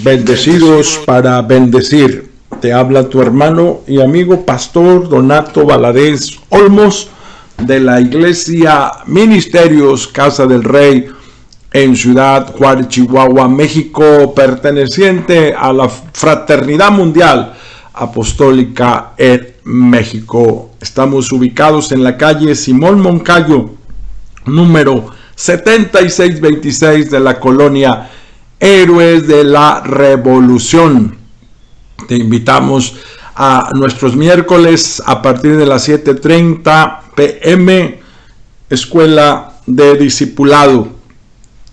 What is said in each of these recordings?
Bendecidos para bendecir. Te habla tu hermano y amigo pastor Donato Valadez Olmos de la Iglesia Ministerios Casa del Rey en Ciudad Juárez, Chihuahua, México, perteneciente a la Fraternidad Mundial Apostólica en México. Estamos ubicados en la calle Simón Moncayo, número 7626 de la colonia Héroes de la Revolución. Te invitamos a nuestros miércoles a partir de las 7:30 p.m. Escuela de Discipulado.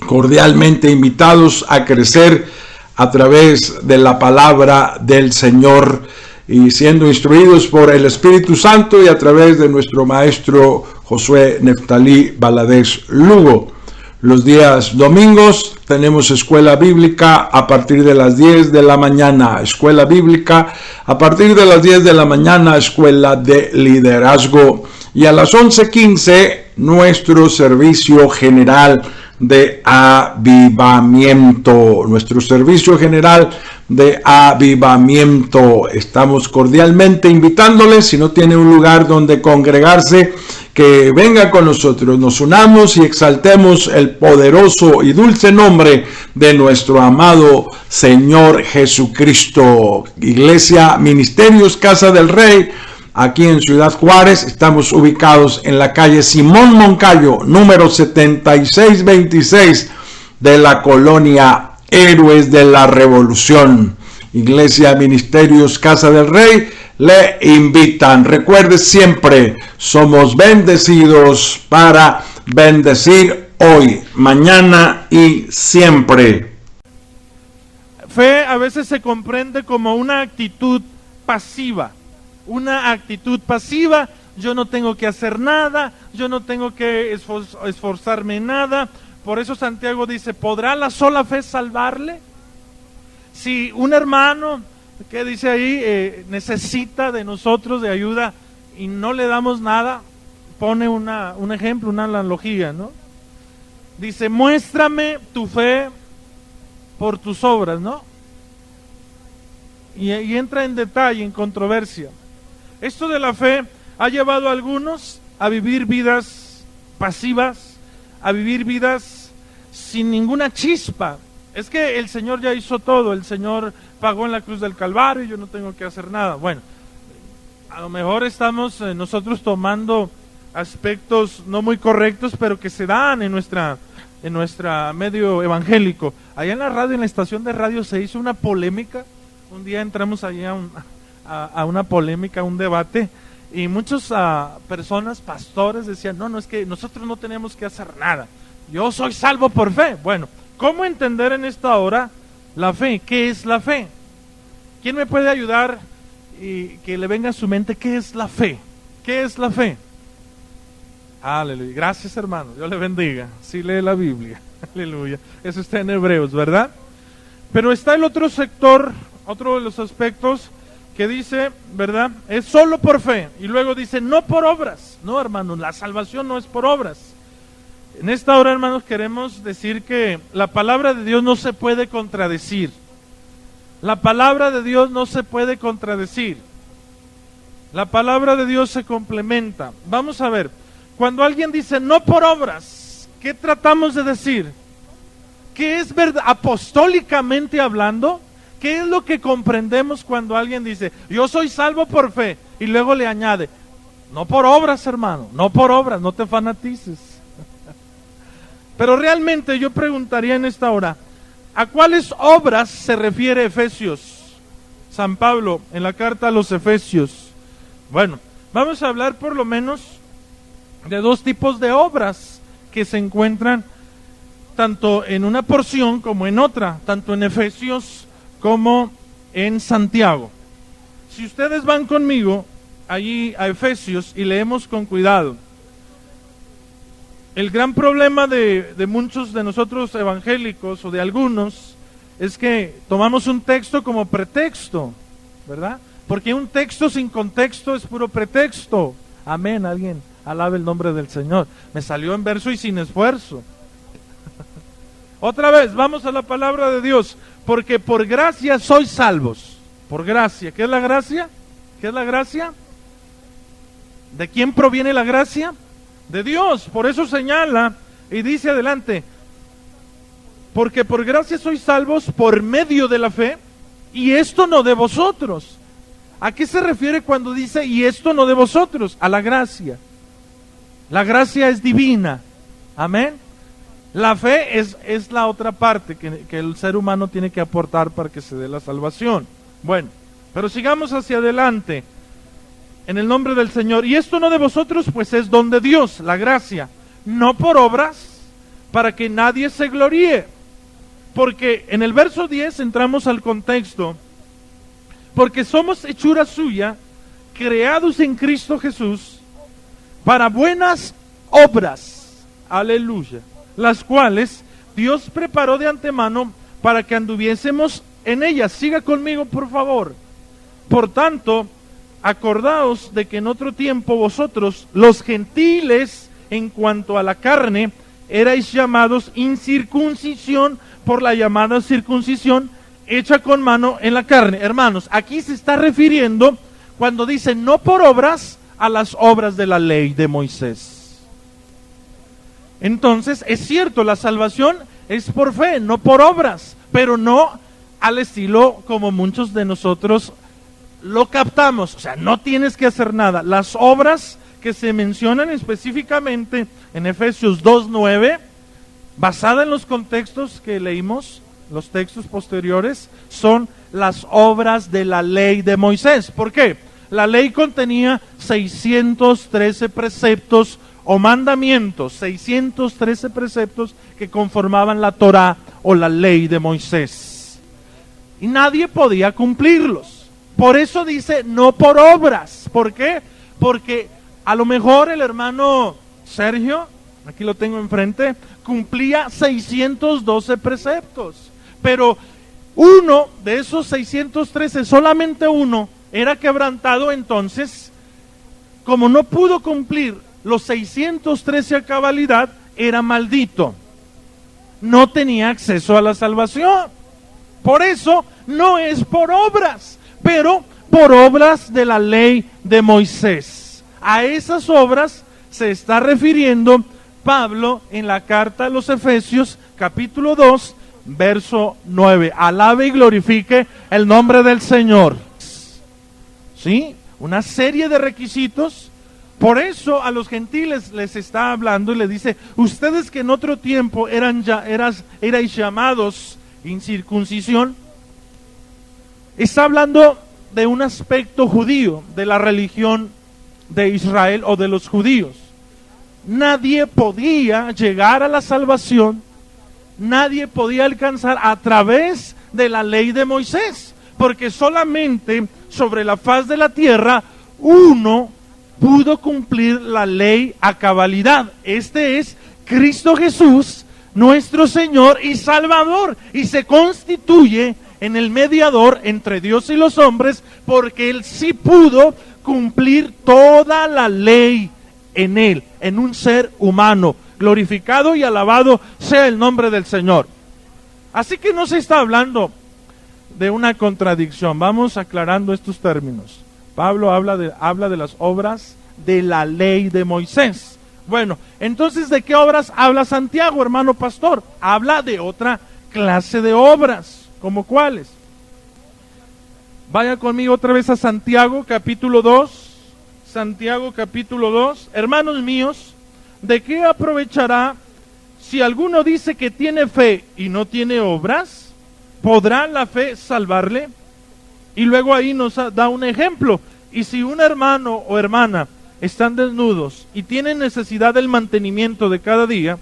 Cordialmente invitados a crecer a través de la palabra del Señor y siendo instruidos por el Espíritu Santo y a través de nuestro maestro Josué Neftalí Valadez Lugo. Los días domingos tenemos escuela bíblica a partir de las 10 de la mañana, escuela bíblica a partir de las 10 de la mañana, escuela de liderazgo, y a las 11:15 nuestro servicio general de avivamiento, nuestro servicio general de avivamiento. Estamos cordialmente invitándoles, si no tiene un lugar donde congregarse, que venga con nosotros, nos unamos y exaltemos el poderoso y dulce nombre de nuestro amado Señor Jesucristo. Iglesia Ministerios Casa del Rey, aquí en Ciudad Juárez. Estamos ubicados en la calle Simón Moncayo, número 7626 de la colonia Héroes de la Revolución. Iglesia Ministerios Casa del Rey le invitan. Recuerde siempre, somos bendecidos para bendecir hoy, mañana y siempre. Fe a veces se comprende como una actitud pasiva. Una actitud pasiva, yo no tengo que hacer nada, yo no tengo que esforzarme en nada. Por eso Santiago dice, ¿podrá la sola fe salvarle? Si un hermano, que dice ahí, necesita de nosotros de ayuda y no le damos nada, pone un ejemplo, una analogía, ¿no? Dice, muéstrame tu fe por tus obras, ¿no? Y entra en detalle, en controversia. Esto de la fe ha llevado a algunos a vivir vidas pasivas, a vivir vidas sin ninguna chispa. Es que el Señor ya hizo todo, el Señor pagó en la cruz del Calvario y yo no tengo que hacer nada. Bueno, a lo mejor estamos nosotros tomando aspectos no muy correctos, pero que se dan en nuestra medio evangélico. Allá en la radio, en la estación de radio, se hizo una polémica. Un día entramos allá a una polémica, a un debate, y muchas personas, pastores, decían, no, es que nosotros no tenemos que hacer nada. Yo soy salvo por fe. Bueno, ¿cómo entender en esta hora la fe? ¿Qué es la fe? ¿Quién me puede ayudar y que le venga a su mente qué es la fe? ¿Qué es la fe? Aleluya. Gracias, hermano. Dios le bendiga. Sí lee la Biblia. Aleluya. Eso está en Hebreos, ¿verdad? Pero está el otro sector, otro de los aspectos que dice, ¿verdad? Es solo por fe. Y luego dice, no por obras. No, hermanos, la salvación no es por obras. En esta hora, hermanos, queremos decir que la palabra de Dios no se puede contradecir. La palabra de Dios no se puede contradecir. La palabra de Dios se complementa. Vamos a ver, cuando alguien dice no por obras, ¿qué tratamos de decir? ¿Qué es verdad? Apostólicamente hablando, ¿qué es lo que comprendemos cuando alguien dice yo soy salvo por fe? Y luego le añade, no por obras, hermano, no por obras, no te fanatices. Pero realmente yo preguntaría en esta hora, ¿a cuáles obras se refiere Efesios? San Pablo en la carta a los Efesios. Bueno, vamos a hablar por lo menos de dos tipos de obras que se encuentran tanto en una porción como en otra, tanto en Efesios como en Santiago. Si ustedes van conmigo allí a Efesios y leemos con cuidado, el gran problema de muchos de nosotros evangélicos o de algunos es que tomamos un texto como pretexto, ¿verdad? Porque un texto sin contexto es puro pretexto. Amén, alguien alabe el nombre del Señor. Me salió en verso y sin esfuerzo. Otra vez, vamos a la palabra de Dios. porque por gracia sois salvos. Por gracia. ¿Qué es la gracia? ¿Qué es la gracia? ¿De quién proviene la gracia? De Dios. Por eso señala y dice adelante, porque por gracia sois salvos por medio de la fe, y esto no de vosotros. ¿A qué se refiere cuando dice y esto no de vosotros? A la gracia. La gracia es divina. Amén. La fe es la otra parte que el ser humano tiene que aportar para que se dé la salvación. Bueno, pero sigamos hacia adelante. En el nombre del Señor. Y esto no de vosotros, pues es don de Dios, la gracia. No por obras, para que nadie se gloríe. Porque en el verso 10 entramos al contexto. Porque somos hechura suya, creados en Cristo Jesús, para buenas obras. Aleluya. Las cuales Dios preparó de antemano para que anduviésemos en ellas. Siga conmigo, por favor. Por tanto, acordaos de que en otro tiempo vosotros, los gentiles, en cuanto a la carne, erais llamados incircuncisión por la llamada circuncisión hecha con mano en la carne. Hermanos, aquí se está refiriendo, cuando dice no por obras, a las obras de la ley de Moisés. Entonces, es cierto, la salvación es por fe, no por obras, pero no al estilo como muchos de nosotros lo captamos. O sea, no tienes que hacer nada. Las obras que se mencionan específicamente en Efesios 2:9, basada en los contextos que leímos, los textos posteriores, son las obras de la ley de Moisés. ¿Por qué? La ley contenía 613 preceptos o mandamientos, 613 preceptos que conformaban la Torá o la ley de Moisés. Y nadie podía cumplirlos. Por eso dice no por obras. ¿Por qué? Porque a lo mejor el hermano Sergio, aquí lo tengo enfrente, cumplía 612 preceptos. Pero uno de esos 613, solamente uno, era quebrantado. Entonces, como no pudo cumplir los 613 a cabalidad, era maldito. No tenía acceso a la salvación. Por eso no es por obras, pero por obras de la ley de Moisés. A esas obras se está refiriendo Pablo en la carta a los Efesios, capítulo 2, verso 9. Alabe y glorifique el nombre del Señor. ¿Sí? Una serie de requisitos. Por eso a los gentiles les está hablando y les dice, ustedes que en otro tiempo erais llamados incircuncisión, está hablando de un aspecto judío, de la religión de Israel o de los judíos. Nadie podía llegar a la salvación, nadie podía alcanzar a través de la ley de Moisés, porque solamente sobre la faz de la tierra uno pudo cumplir la ley a cabalidad. Este es Cristo Jesús, nuestro Señor y Salvador, y se constituye en el mediador entre Dios y los hombres, porque Él sí pudo cumplir toda la ley en Él, en un ser humano. Glorificado y alabado sea el nombre del Señor. Así que no se está hablando de una contradicción. Vamos aclarando estos términos. Pablo habla de las obras de la ley de Moisés. Bueno, entonces, ¿de qué obras habla Santiago, hermano pastor? Habla de otra clase de obras. ¿Cómo cuáles? Vaya conmigo otra vez a Santiago, capítulo 2. Santiago, capítulo 2. Hermanos míos, ¿de qué aprovechará si alguno dice que tiene fe y no tiene obras? ¿Podrá la fe salvarle? Y luego ahí nos da un ejemplo. Y si un hermano o hermana están desnudos y tienen necesidad del mantenimiento de cada día,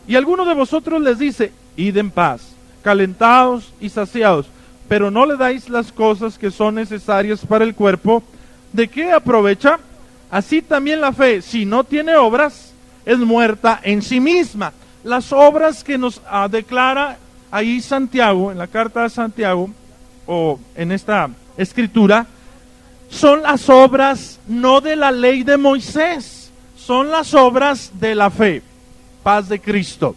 y alguno de vosotros les dice, id en paz, calentados y saciados, pero no le dais las cosas que son necesarias para el cuerpo, ¿de qué aprovecha? Así también la fe, si no tiene obras, es muerta en sí misma. Las obras que nos declara ahí Santiago, en la carta de Santiago, o en esta escritura, son las obras no de la ley de Moisés, son las obras de la fe, paz de Cristo.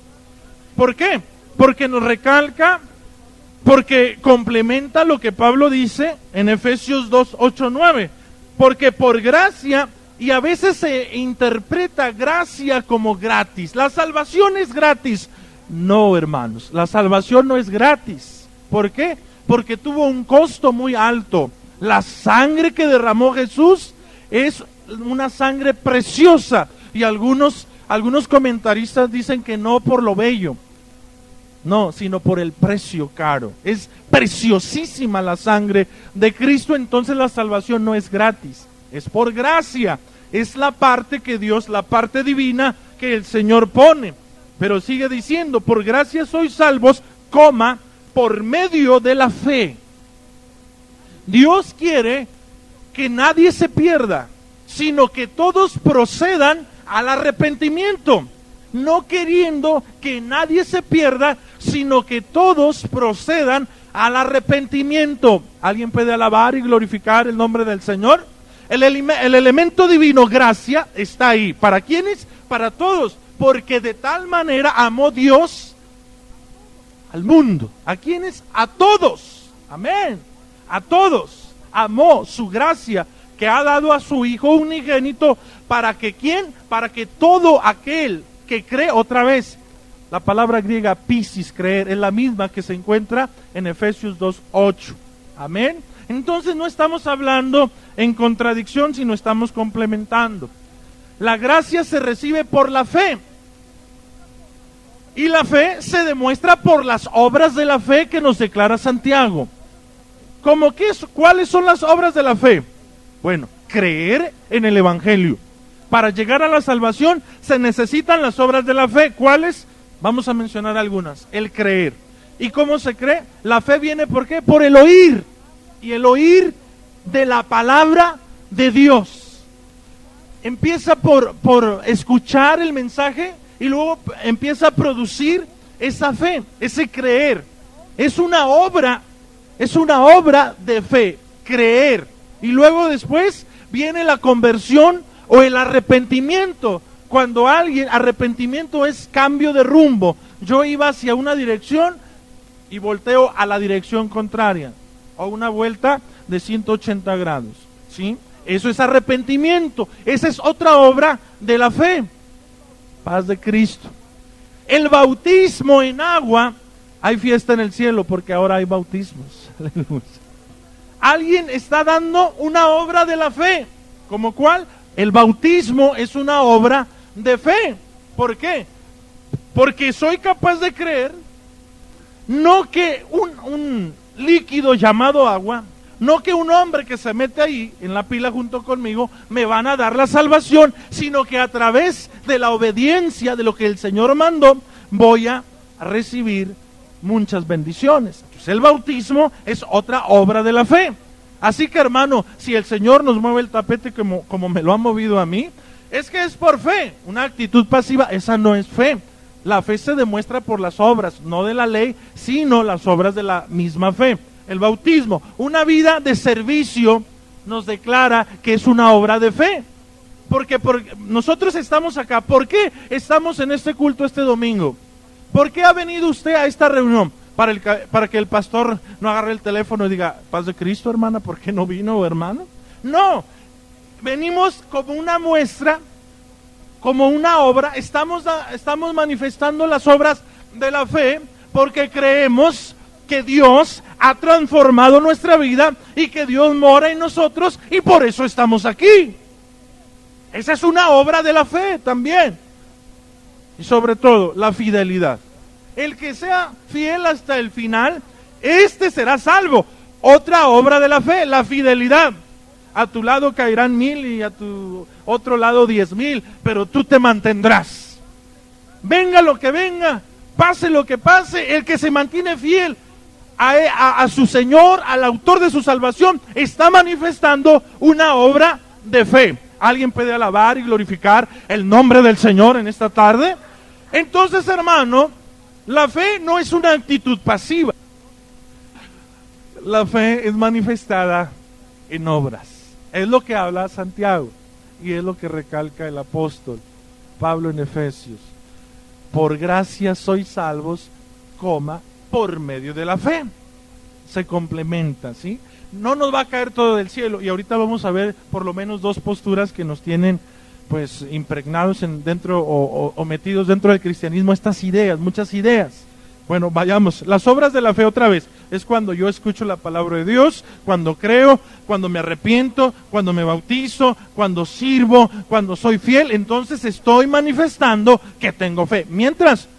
¿Por qué? Porque nos recalca Porque complementa lo que Pablo dice en Efesios 2, 8, 9. Porque por gracia, y a veces se interpreta gracia como gratis. La salvación es gratis. No, hermanos, la salvación no es gratis. ¿Por qué? Porque tuvo un costo muy alto. La sangre que derramó Jesús es una sangre preciosa. Y algunos comentaristas dicen que no por lo bello. No, sino por el precio caro. Es preciosísima la sangre de Cristo. Entonces la salvación no es gratis, es por gracia. Es la parte que Dios, la parte divina que el Señor pone. Pero sigue diciendo, por gracia sois salvos, por medio de la fe. Dios quiere que nadie se pierda, sino que todos procedan al arrepentimiento. No queriendo que nadie se pierda, sino que todos procedan al arrepentimiento. ¿Alguien puede alabar y glorificar el nombre del Señor? El elemento divino, gracia, está ahí. ¿Para quiénes? Para todos. Porque de tal manera amó Dios al mundo. ¿A quiénes? A todos. Amén. A todos. Amó su gracia que ha dado a su Hijo unigénito. ¿Para que quién? Para que todo aquel que cree, otra vez, la palabra griega pisis, creer, es la misma que se encuentra en Efesios 2:8. Amén. Entonces no estamos hablando en contradicción, sino estamos complementando. La gracia se recibe por la fe. Y la fe se demuestra por las obras de la fe que nos declara Santiago. ¿Cómo qué? ¿Cuáles son las obras de la fe? Bueno, creer en el Evangelio. Para llegar a la salvación se necesitan las obras de la fe. ¿Cuáles? Vamos a mencionar algunas. El creer. ¿Y cómo se cree? La fe viene ¿por qué? Por el oír. Y el oír de la palabra de Dios. Empieza por escuchar el mensaje y luego empieza a producir esa fe, ese creer. Es una obra de fe, creer. Y luego después viene la conversión o el arrepentimiento. Cuando arrepentimiento es cambio de rumbo. Yo iba hacia una dirección y volteo a la dirección contraria. O una vuelta de 180 grados. ¿Sí? Eso es arrepentimiento. Esa es otra obra de la fe. Paz de Cristo. El bautismo en agua. Hay fiesta en el cielo porque ahora hay bautismos. Alguien está dando una obra de la fe. ¿Como cuál? El bautismo es una obra de fe. ¿Por qué? Porque soy capaz de creer, no que un líquido llamado agua, no que un hombre que se mete ahí en la pila junto conmigo me van a dar la salvación, sino que a través de la obediencia de lo que el Señor mandó, voy a recibir muchas bendiciones. Entonces, el bautismo es otra obra de la fe. Así que, hermano, si el Señor nos mueve el tapete como me lo ha movido a mí, es que es por fe. Una actitud pasiva, esa no es fe. La fe se demuestra por las obras, no de la ley, sino las obras de la misma fe. El bautismo, una vida de servicio, nos declara que es una obra de fe. Porque nosotros estamos acá. ¿Por qué estamos en este culto este domingo? ¿Por qué ha venido usted a esta reunión? Para que el pastor no agarre el teléfono y diga, paz de Cristo, hermana, ¿por qué no vino, hermano? No, venimos como una muestra, como una obra, estamos manifestando las obras de la fe, porque creemos que Dios ha transformado nuestra vida y que Dios mora en nosotros y por eso estamos aquí. Esa es una obra de la fe también. Y sobre todo, la fidelidad. El que sea fiel hasta el final, este será salvo. Otra obra de la fe, la fidelidad. A tu lado caerán 1000 y a tu otro lado 10,000, pero tú te mantendrás. Venga lo que venga, pase lo que pase, el que se mantiene fiel a su Señor, al autor de su salvación, está manifestando una obra de fe. ¿Alguien puede alabar y glorificar el nombre del Señor en esta tarde? Entonces, hermano, la fe no es una actitud pasiva. La fe es manifestada en obras. Es lo que habla Santiago y es lo que recalca el apóstol Pablo en Efesios. Por gracia sois salvos, por medio de la fe. se complementa, ¿sí? No nos va a caer todo del cielo, y ahorita vamos a ver por lo menos dos posturas que nos tienen pues impregnados dentro o metidos dentro del cristianismo, estas ideas, muchas ideas. Bueno, vayamos. Las obras de la fe otra vez. Es cuando yo escucho la palabra de Dios, cuando creo, cuando me arrepiento, cuando me bautizo, cuando sirvo, cuando soy fiel. Entonces estoy manifestando que tengo fe. Mientras,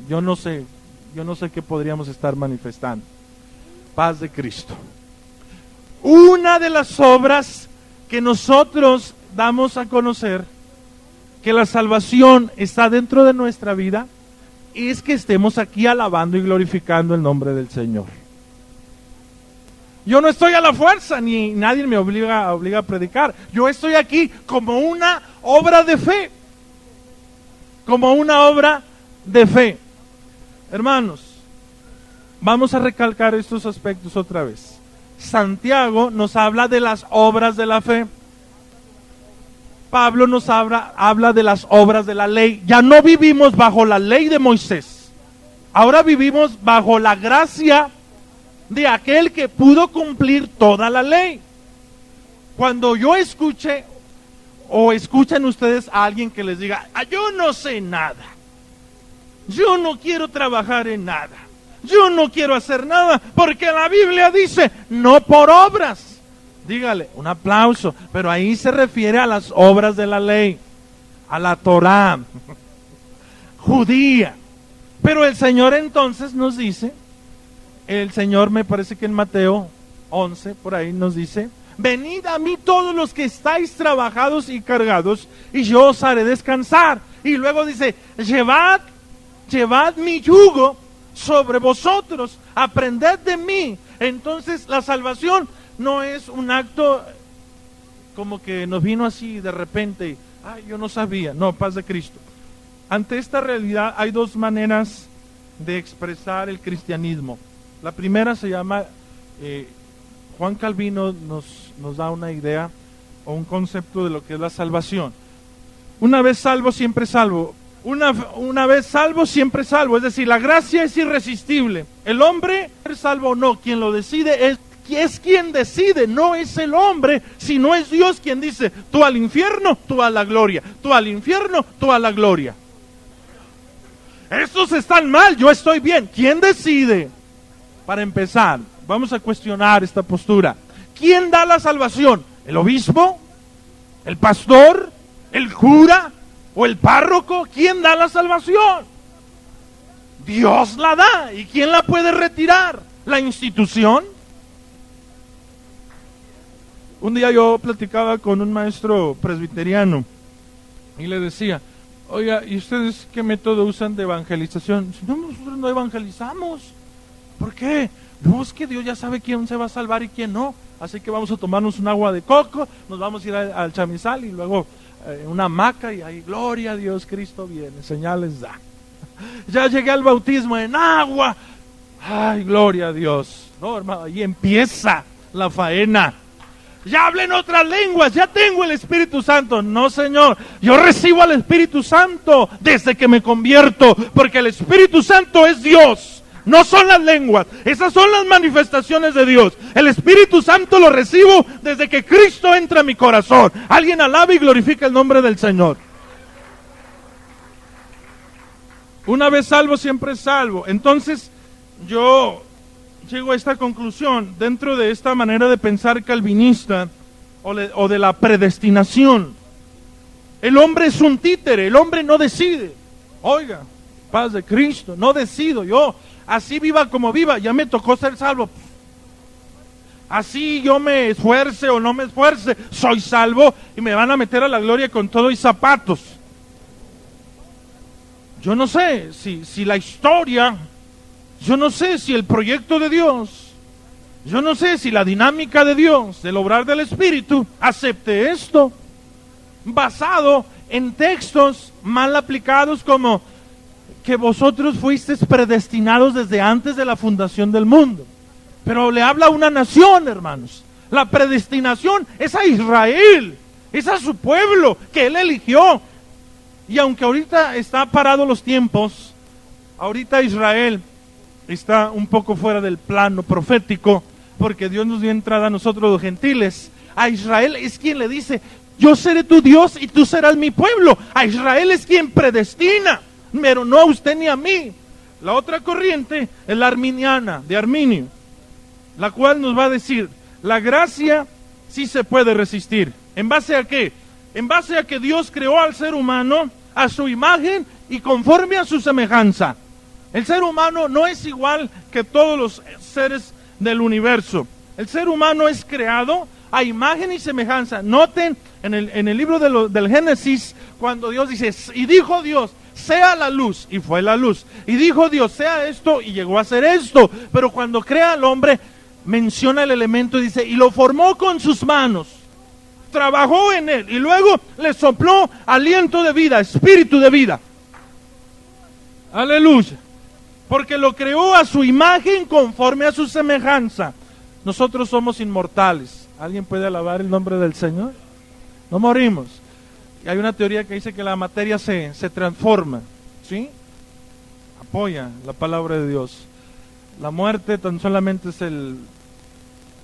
yo no sé qué podríamos estar manifestando. Paz de Cristo. Una de las obras que nosotros damos a conocer, que la salvación está dentro de nuestra vida, es que estemos aquí alabando y glorificando el nombre del Señor. Yo no estoy a la fuerza, ni nadie me obliga a predicar. Yo estoy aquí como una obra de fe. Como una obra de fe. Hermanos, vamos a recalcar estos aspectos otra vez. Santiago nos habla de las obras de la fe. Pablo nos habla de las obras de la ley. Ya no vivimos bajo la ley de Moisés. Ahora vivimos bajo la gracia de aquel que pudo cumplir toda la ley. Cuando yo escuche o escuchen ustedes a alguien que les diga, yo no sé nada, yo no quiero trabajar en nada, yo no quiero hacer nada, porque la Biblia dice, no por obras. Dígale, un aplauso, pero ahí se refiere a las obras de la ley, a la Torá judía. Pero el Señor entonces nos dice, el Señor me parece que en Mateo 11, por ahí nos dice, venid a mí todos los que estáis trabajados y cargados, y yo os haré descansar. Y luego dice, llevad mi yugo sobre vosotros, aprended de mí. Entonces la salvación no es un acto como que nos vino así de repente, yo no sabía. No, paz de Cristo. Ante esta realidad hay dos maneras de expresar el cristianismo. La primera se llama, Juan Calvino nos da una idea o un concepto de lo que es la salvación. Una vez salvo, siempre salvo. Una vez salvo, siempre salvo. Es decir, la gracia es irresistible. El hombre, ser salvo o no, quien lo decide es quien decide, no es el hombre, sino es Dios quien dice, tú al infierno, tú a la gloria, tú al infierno, tú a la gloria. Estos están mal, yo estoy bien. ¿Quién decide? Para empezar, vamos a cuestionar esta postura. ¿Quién da la salvación? ¿El obispo? ¿El pastor? ¿El cura? ¿O el párroco? ¿Quién da la salvación? Dios la da. ¿Y quién la puede retirar? ¿La institución? Un día yo platicaba con un maestro presbiteriano y le decía, oiga, ¿y ustedes qué método usan de evangelización? No, nosotros no evangelizamos. ¿Por qué? No, es que Dios ya sabe quién se va a salvar y quién no. Así que vamos a tomarnos un agua de coco, nos vamos a ir al chamizal y luego una hamaca y ahí, gloria a Dios, Cristo viene, señales da. Ya llegué al bautismo en agua. Ay, gloria a Dios. No, hermano, ahí empieza la faena. Ya hablé en otras lenguas, ya tengo el Espíritu Santo. No, Señor, yo recibo al Espíritu Santo desde que me convierto, porque el Espíritu Santo es Dios, no son las lenguas, esas son las manifestaciones de Dios. El Espíritu Santo lo recibo desde que Cristo entra a mi corazón. Alguien alaba y glorifica el nombre del Señor. Una vez salvo, siempre salvo. Entonces, yo llego a esta conclusión dentro de esta manera de pensar calvinista o de la predestinación. El hombre es un títere, el hombre no decide. Oiga, paz de Cristo, no decido yo. Así viva como viva, ya me tocó ser salvo. Así yo me esfuerce o no me esfuerce, soy salvo y me van a meter a la gloria con todo y zapatos. Yo no sé si la historia, yo no sé si el proyecto de Dios, yo no sé si la dinámica de Dios, del obrar del Espíritu, acepte esto, basado en textos mal aplicados como que vosotros fuisteis predestinados desde antes de la fundación del mundo. Pero le habla a una nación, hermanos. La predestinación es a Israel, es a su pueblo que Él eligió. Y aunque ahorita está parado los tiempos, ahorita Israel está un poco fuera del plano profético, porque Dios nos dio entrada a nosotros los gentiles. A Israel es quien le dice: yo seré tu Dios y tú serás mi pueblo. A Israel es quien predestina, pero no a usted ni a mí. La otra corriente es la arminiana, de Arminio, la cual nos va a decir: la gracia sí se puede resistir. ¿En base a qué? En base a que Dios creó al ser humano a su imagen y conforme a su semejanza. El ser humano no es igual que todos los seres del universo. El ser humano es creado a imagen y semejanza. Noten en el libro del Génesis, cuando Dios dice: y dijo Dios, sea la luz, y fue la luz. Y dijo Dios, sea esto, y llegó a ser esto. Pero cuando crea al hombre, menciona el elemento y dice: y lo formó con sus manos, trabajó en él, y luego le sopló aliento de vida, espíritu de vida. Aleluya. Porque lo creó a su imagen, conforme a su semejanza. Nosotros somos inmortales. ¿Alguien puede alabar el nombre del Señor? No morimos. Y hay una teoría que dice que la materia se transforma, ¿sí? Apoya la palabra de Dios. La muerte tan solamente es el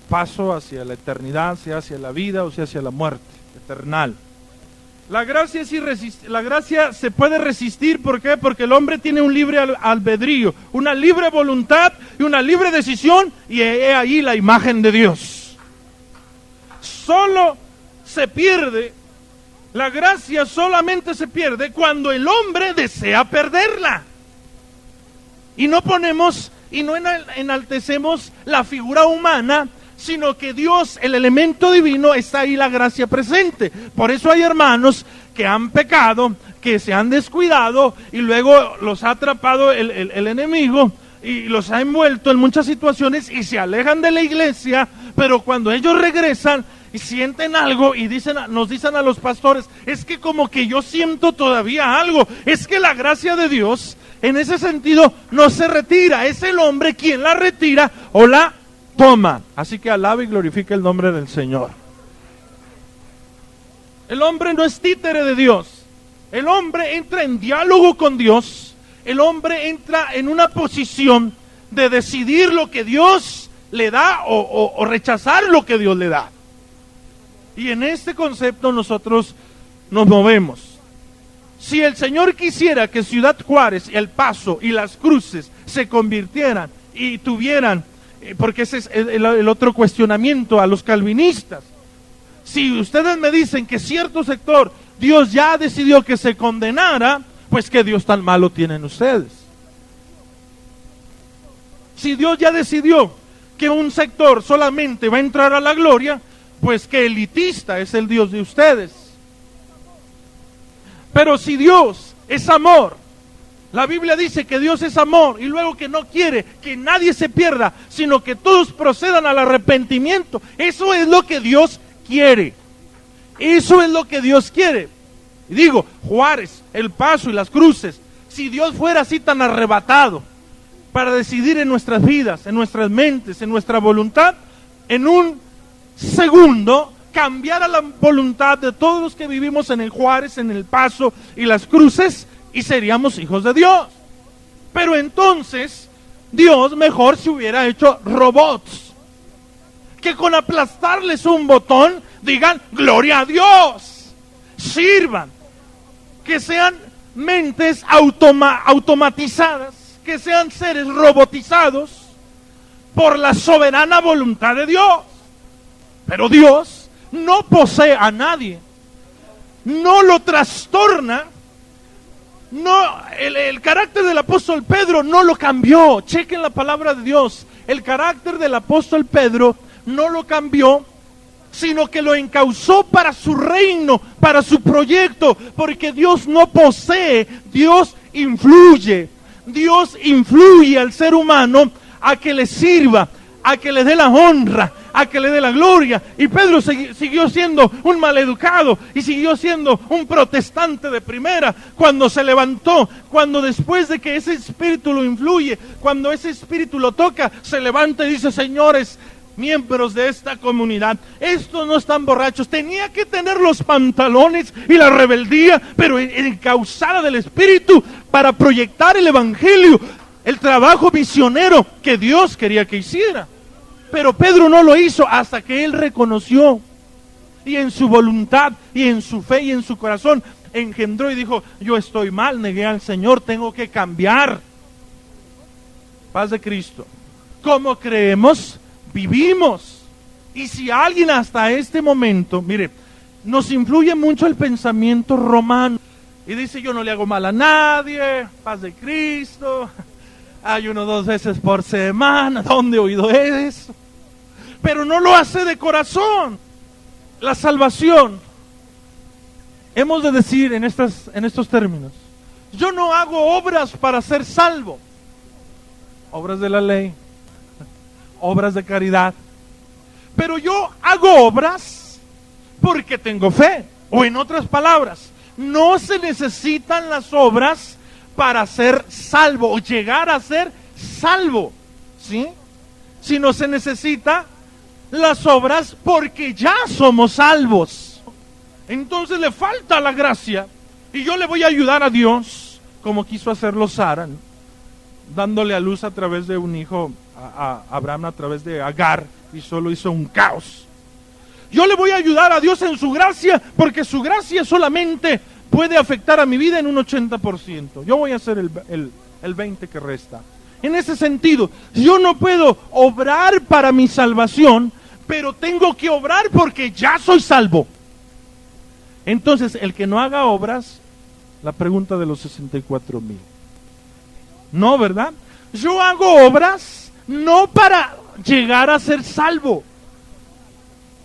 paso hacia la eternidad, sea hacia la vida o sea hacia la muerte eternal. La gracia se puede resistir. ¿Por qué? Porque el hombre tiene un libre albedrío, una libre voluntad y una libre decisión, y he ahí la imagen de Dios. Solo se pierde, la gracia solamente se pierde cuando el hombre desea perderla. Y no ponemos y no enaltecemos la figura humana, sino que Dios, el elemento divino, está ahí la gracia presente. Por eso hay hermanos que han pecado, que se han descuidado, y luego los ha atrapado el enemigo y los ha envuelto en muchas situaciones y se alejan de la iglesia, pero cuando ellos regresan y sienten algo y nos dicen a los pastores: es que como que yo siento todavía algo. Es que la gracia de Dios en ese sentido no se retira, es el hombre quien la retira o la toma. Así que alaba y glorifica el nombre del Señor. El hombre no es títere de Dios. El hombre entra en diálogo con Dios. El hombre entra en una posición de decidir lo que Dios le da o rechazar lo que Dios le da. Y en este concepto nosotros nos movemos. Si el Señor quisiera que Ciudad Juárez, El Paso y Las Cruces se convirtieran y tuvieran, porque ese es el otro cuestionamiento a los calvinistas. Si ustedes me dicen que cierto sector Dios ya decidió que se condenara, pues ¿qué Dios tan malo tienen ustedes? Si Dios ya decidió que un sector solamente va a entrar a la gloria, pues qué elitista es el Dios de ustedes. Pero si Dios es amor, la Biblia dice que Dios es amor, y luego que no quiere que nadie se pierda, sino que todos procedan al arrepentimiento. Eso es lo que Dios quiere. Eso es lo que Dios quiere. Y digo, Juárez, El Paso y Las Cruces, si Dios fuera así tan arrebatado para decidir en nuestras vidas, en nuestras mentes, en nuestra voluntad, en un segundo cambiara la voluntad de todos los que vivimos en el Juárez, en El Paso y Las Cruces, y seríamos hijos de Dios. Pero entonces Dios mejor se hubiera hecho robots, que con aplastarles un botón digan gloria a Dios, sirvan, que sean mentes automatizadas, que sean seres robotizados por la soberana voluntad de Dios. Pero Dios no posee a nadie, no lo trastorna. No, el carácter del apóstol Pedro no lo cambió. Chequen la palabra de Dios. El carácter del apóstol Pedro no lo cambió, sino que lo encauzó para su reino, para su proyecto, porque Dios no posee, Dios influye. Dios influye al ser humano a que le sirva, a que le dé la honra, a que le dé la gloria. Y Pedro siguió siendo un maleducado y siguió siendo un protestante de primera cuando se levantó, cuando después de que ese espíritu lo influye, cuando ese espíritu lo toca, se levanta y dice: señores, miembros de esta comunidad, estos no están borrachos. Tenía que tener los pantalones y la rebeldía, pero encauzada del espíritu para proyectar el evangelio. el trabajo misionero que Dios quería que hiciera. Pero Pedro no lo hizo hasta que él reconoció, y en su voluntad, y en su fe, y en su corazón, engendró y dijo: yo estoy mal, negué al Señor, tengo que cambiar. Paz de Cristo. Como creemos, vivimos. Y si alguien hasta este momento, mire, nos influye mucho el pensamiento romano, y dice: yo no le hago mal a nadie, paz de Cristo, ayuno 2 veces por semana. ¿Dónde he oído eso? Pero no lo hace de corazón. La salvación, hemos de decir en estos términos: yo no hago obras para ser salvo, obras de la ley, obras de caridad, pero yo hago obras porque tengo fe. O en otras palabras, no se necesitan las obras para ser salvo o llegar a ser salvo, ¿sí? Sino se necesita las obras porque ya somos salvos. Entonces le falta la gracia, y yo le voy a ayudar a Dios, como quiso hacerlo Sara, ¿no? Dándole a luz a través de un hijo a Abraham, a través de Agar, y solo hizo un caos. Yo le voy a ayudar a Dios en su gracia, porque su gracia solamente puede afectar a mi vida en un 80%. Yo voy a hacer el 20% que resta. En ese sentido, yo no puedo obrar para mi salvación, pero tengo que obrar porque ya soy salvo. Entonces, el que no haga obras, la pregunta de los 64,000. No, ¿verdad? Yo hago obras no para llegar a ser salvo.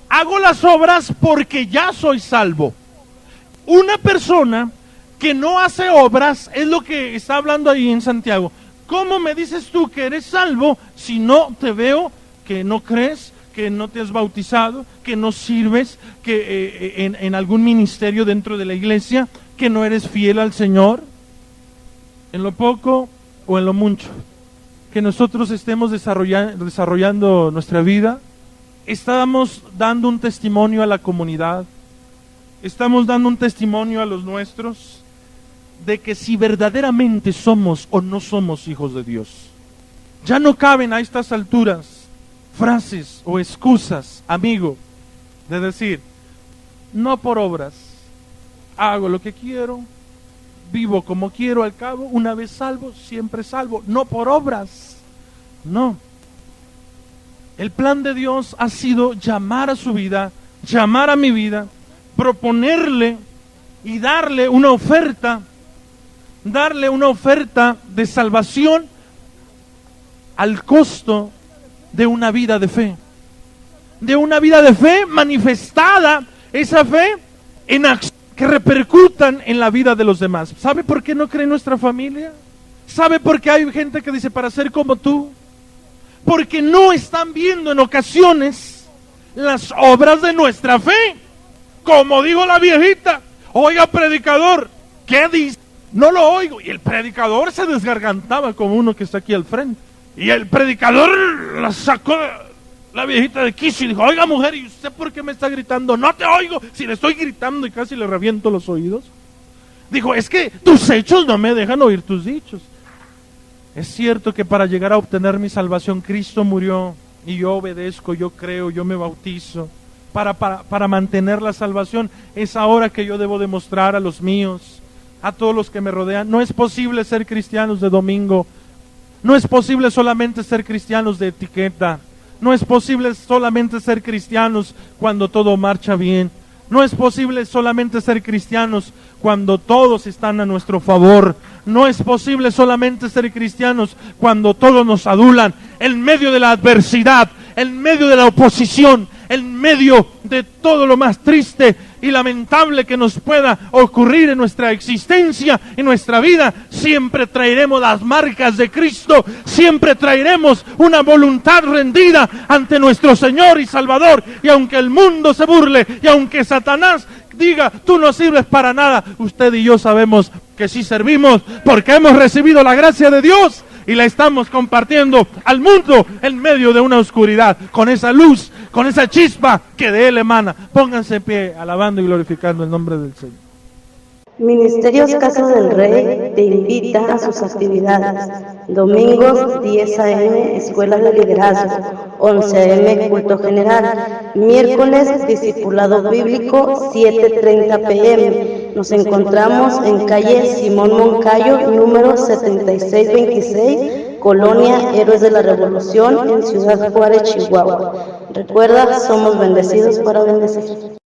Hago las obras porque ya soy salvo. Una persona que no hace obras es lo que está hablando ahí en Santiago. ¿Cómo me dices tú que eres salvo si no te veo, que no crees, que no te has bautizado, que no sirves, que en algún ministerio dentro de la iglesia, que no eres fiel al Señor? En lo poco o en lo mucho que nosotros estemos desarrollando nuestra vida, estamos dando un testimonio a la comunidad, estamos dando un testimonio a los nuestros, de que si verdaderamente somos o no somos hijos de Dios. Ya no caben a estas alturas frases o excusas, amigo, de decir: no por obras, hago lo que quiero, vivo como quiero, al cabo, una vez salvo, siempre salvo. No por obras, no. El plan de Dios ha sido llamar a su vida, llamar a mi vida, proponerle y darle una oferta de salvación al costo de una vida de fe. De una vida de fe manifestada, esa fe en acciones que repercutan en la vida de los demás. ¿Sabe por qué no cree nuestra familia? ¿Sabe por qué hay gente que dice: para ser como tú? Porque no están viendo en ocasiones las obras de nuestra fe. Como dijo la viejita: oiga, predicador, ¿qué dice? No lo oigo. Y el predicador se desgargantaba como uno que está aquí al frente. Y el predicador la sacó la viejita de quicio y dijo: oiga, mujer, ¿y usted por qué me está gritando? No te oigo, si le estoy gritando, y casi le reviento los oídos. Dijo: es que tus hechos no me dejan oír tus dichos. Es cierto que para llegar a obtener mi salvación, Cristo murió, y yo obedezco, yo creo, yo me bautizo. Para mantener la salvación, es ahora que yo debo demostrar a los míos, a todos los que me rodean. No es posible ser cristianos de domingo. No es posible solamente ser cristianos de etiqueta. No es posible solamente ser cristianos cuando todo marcha bien. No es posible solamente ser cristianos cuando todos están a nuestro favor. No es posible solamente ser cristianos cuando todos nos adulan. En medio de la adversidad, en medio de la oposición, en medio de todo lo más triste y lamentable que nos pueda ocurrir en nuestra existencia, en nuestra vida, siempre traeremos las marcas de Cristo, siempre traeremos una voluntad rendida ante nuestro Señor y Salvador. Y aunque el mundo se burle, y aunque Satanás diga: tú no sirves para nada, usted y yo sabemos que sí servimos, porque hemos recibido la gracia de Dios y la estamos compartiendo al mundo en medio de una oscuridad, con esa luz, con esa chispa que de Él emana. Pónganse en pie, alabando y glorificando el nombre del Señor. Ministerios Casa del Rey te invita a sus actividades. Domingos 10 a.m. Escuela de Liderazgo, 11 a.m. Culto General. Miércoles Discipulado Bíblico, 7:30 p.m. Nos encontramos en calle Simón Moncayo, número 7626, Colonia Héroes de la Revolución, en Ciudad Juárez, Chihuahua. Recuerda, somos bendecidos para bendecir.